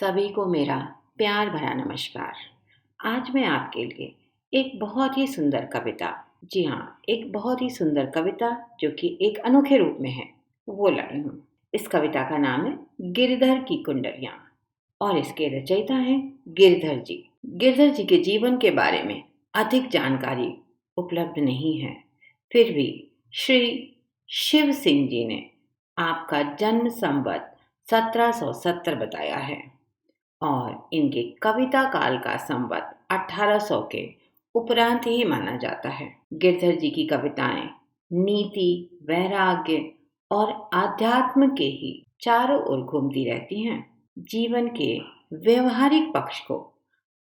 सभी को मेरा प्यार भरा नमस्कार। आज मैं आपके लिए एक बहुत ही सुंदर कविता, जी हाँ, एक बहुत ही सुंदर कविता जो कि एक अनोखे रूप में है, वो लाई हूँ। इस कविता का नाम है गिरधर की कुंडलियाँ और इसके रचयिता हैं गिरधर जी। गिरधर जी के जीवन के बारे में अधिक जानकारी उपलब्ध नहीं है, फिर भी श्री शिव सिंह जी ने आपका जन्म संवत 1770 बताया है और इनके कविता काल का संवत 1800 के उपरांत ही माना जाता है। गिरधर जी की कविताएं नीति, वैराग्य और आध्यात्म के ही चारों ओर घूमती रहती हैं। जीवन के व्यवहारिक पक्ष को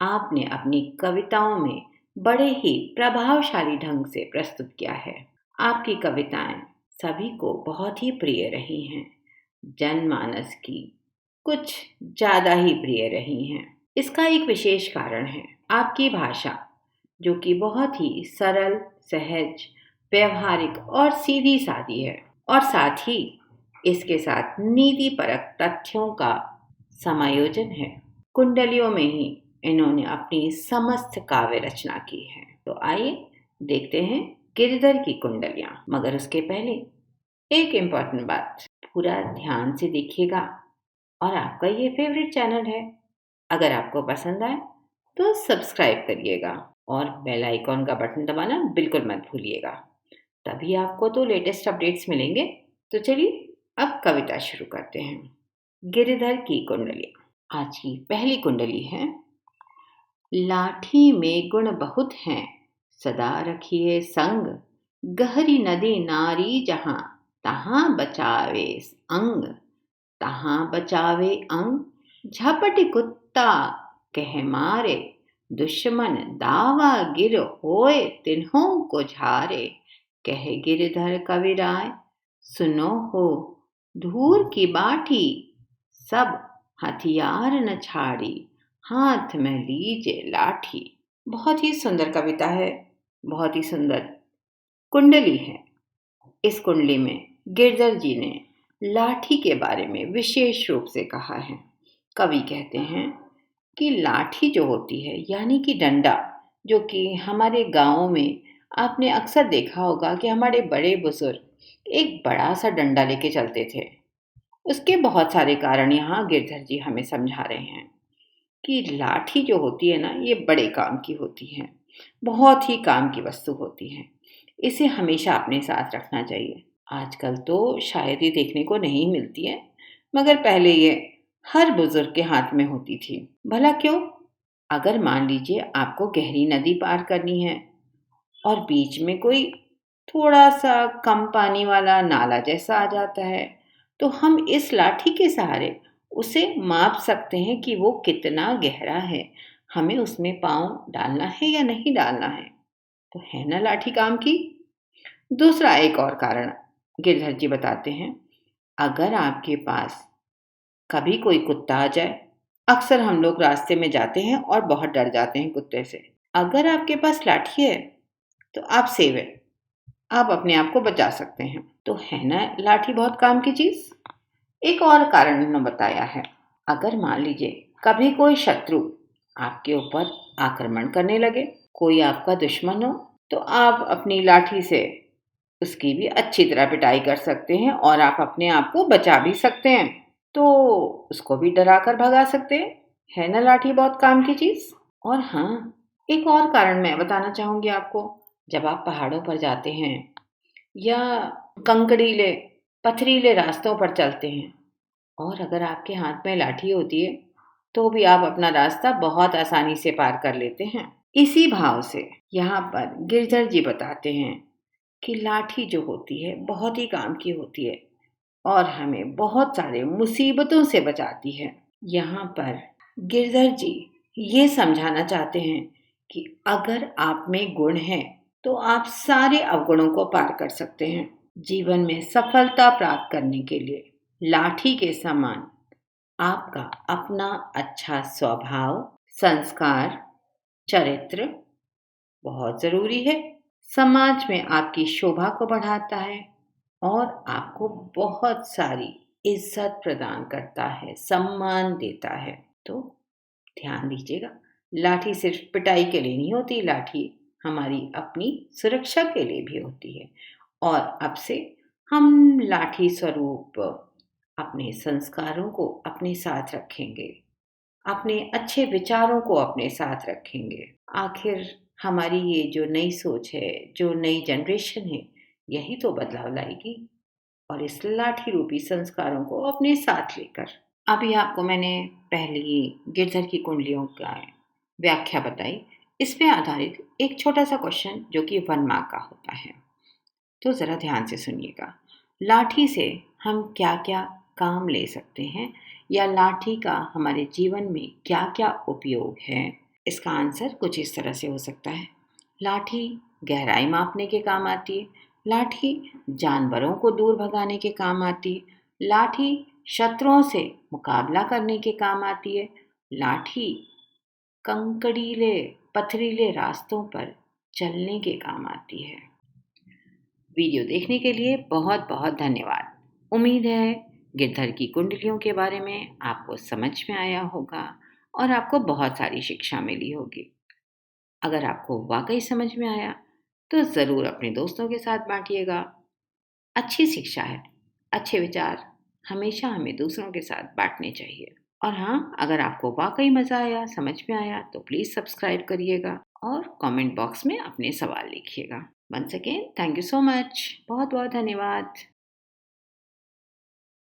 आपने अपनी कविताओं में बड़े ही प्रभावशाली ढंग से प्रस्तुत किया है। आपकी कविताएं सभी को बहुत ही प्रिय रही हैं। जनमानस की कुछ ज़्यादा ही प्रिय रही हैं। इसका एक विशेष कारण है आपकी भाषा, जो कि बहुत ही सरल, सहज, व्यवहारिक और सीधी सादी है और साथ ही इसके साथ नीतिपरक तथ्यों का समायोजन है। कुंडलियों में ही इन्होंने अपनी समस्त काव्य रचना की है। तो आइए देखते हैं गिरधर की कुंडलियाँ। मगर उसके पहले एक इम्पॉर्टेंट बात, पूरा ध्यान से देखिएगा और आपका ये फेवरेट चैनल है। अगर आपको पसंद आए तो सब्सक्राइब करिएगा और बेल आइकॉन का बटन दबाना बिल्कुल मत भूलिएगा, तभी आपको तो लेटेस्ट अपडेट्स मिलेंगे। तो चलिए अब कविता शुरू करते हैं। गिरधर की कुंडलियाँ। आज की पहली कुंडली है। लाठी में गुण बहुत हैं, सदा रखिए संग, गहरी नदी नारी जहाँ, तहाँ बचावे अंग, तहाँ बचावे अंग, झपट कुत्ता कह मारे, दुश्मन दावा गिर होए तिन्हों को झारे, कह गिरधर कविराय सुनो हो धूर की बाठी, सब हथियार न छाड़ी, हाथ में लीजिए लाठी। बहुत ही सुंदर कविता है, बहुत ही सुंदर कुंडली है। इस कुंडली में गिरधर जी ने लाठी के बारे में विशेष रूप से कहा है। कवि कहते हैं कि लाठी जो होती है, यानी कि डंडा, जो कि हमारे गाँव में आपने अक्सर देखा होगा कि हमारे बड़े बुजुर्ग एक बड़ा सा डंडा लेके चलते थे। उसके बहुत सारे कारण यहाँ गिरधर जी हमें समझा रहे हैं कि लाठी जो होती है ना, ये बड़े काम की होती है, बहुत ही काम की वस्तु होती है। इसे हमेशा अपने साथ रखना चाहिए। आजकल तो शायद ये देखने को नहीं मिलती है, मगर पहले ये हर बुजुर्ग के हाथ में होती थी। भला क्यों? अगर मान लीजिए आपको गहरी नदी पार करनी है और बीच में कोई थोड़ा सा कम पानी वाला नाला जैसा आ जाता है, तो हम इस लाठी के सहारे उसे माप सकते हैं कि वो कितना गहरा है, हमें उसमें पाँव डालना है या नहीं डालना है। तो है ना लाठी काम की। दूसरा एक और कारण गिरधर जी बताते हैं। अगर आपके पास कभी कोई कुत्ता आ जाए, अक्सर हम लोग रास्ते में जाते हैं और बहुत डर जाते हैं कुत्ते से। अगर आपके पास लाठी है तो आप सेव है, आप अपने आप को बचा सकते हैं। तो है ना लाठी बहुत काम की चीज। एक और कारण उन्होंने बताया है। अगर मान लीजिए कभी कोई शत्रु आपके ऊपर आक्रमण करने लगे, कोई आपका दुश्मन हो, तो आप अपनी लाठी से उसकी भी अच्छी तरह पिटाई कर सकते हैं और आप अपने आप को बचा भी सकते हैं। तो उसको भी डरा कर भगा सकते हैं। है ना लाठी बहुत काम की चीज। और हाँ, एक और कारण मैं बताना चाहूंगी आपको। जब आप पहाड़ों पर जाते हैं या कंकड़ीले पथरीले रास्तों पर चलते हैं और अगर आपके हाथ में लाठी होती है, तो भी आप अपना रास्ता बहुत आसानी से पार कर लेते हैं। इसी भाव से यहाँ पर गिरधर जी बताते हैं कि लाठी जो होती है बहुत ही काम की होती है और हमें बहुत सारे मुसीबतों से बचाती है। यहाँ पर गिरधर जी ये समझाना चाहते हैं कि अगर आप में गुण है तो आप सारे अवगुणों को पार कर सकते हैं। जीवन में सफलता प्राप्त करने के लिए लाठी के समान आपका अपना अच्छा स्वभाव, संस्कार, चरित्र बहुत जरूरी है। समाज में आपकी शोभा को बढ़ाता है और आपको बहुत सारी इज्जत प्रदान करता है, सम्मान देता है। तो ध्यान दीजिएगा, लाठी सिर्फ पिटाई के लिए नहीं होती, लाठी हमारी अपनी सुरक्षा के लिए भी होती है। और अब से हम लाठी स्वरूप अपने संस्कारों को अपने साथ रखेंगे, अपने अच्छे विचारों को अपने साथ रखेंगे। आखिर हमारी ये जो नई सोच है, जो नई जनरेशन है, यही तो बदलाव लाएगी, और इस लाठी रूपी संस्कारों को अपने साथ लेकर। अभी आपको मैंने पहली गिरधर की कुंडलियों का व्याख्या बताई। इस पे आधारित एक छोटा सा क्वेश्चन जो कि 1 मार्क का होता है। तो ज़रा ध्यान से सुनिएगा। लाठी से हम क्या-क्या काम ले सकते हैं, या लाठी का हमारे जीवन में क्या-क्या उपयोग है? इसका आंसर कुछ इस तरह से हो सकता है। लाठी गहराई मापने के काम आती है। लाठी जानवरों को दूर भगाने के काम आती है। लाठी शत्रुओं से मुकाबला करने के काम आती है। लाठी कंकड़ीले पथरीले रास्तों पर चलने के काम आती है। वीडियो देखने के लिए बहुत बहुत धन्यवाद। उम्मीद है गिरधर की कुंडलियों के बारे में आपको समझ में आया होगा और आपको बहुत सारी शिक्षा मिली होगी। अगर आपको वाकई समझ में आया तो ज़रूर अपने दोस्तों के साथ बांटिएगा। अच्छी शिक्षा है, अच्छे विचार हमेशा हमें दूसरों के साथ बांटने चाहिए। और हाँ, अगर आपको वाकई मज़ा आया, समझ में आया, तो प्लीज़ सब्सक्राइब करिएगा और कमेंट बॉक्स में अपने सवाल लिखिएगा। Once again thank you so much. बहुत बहुत धन्यवाद।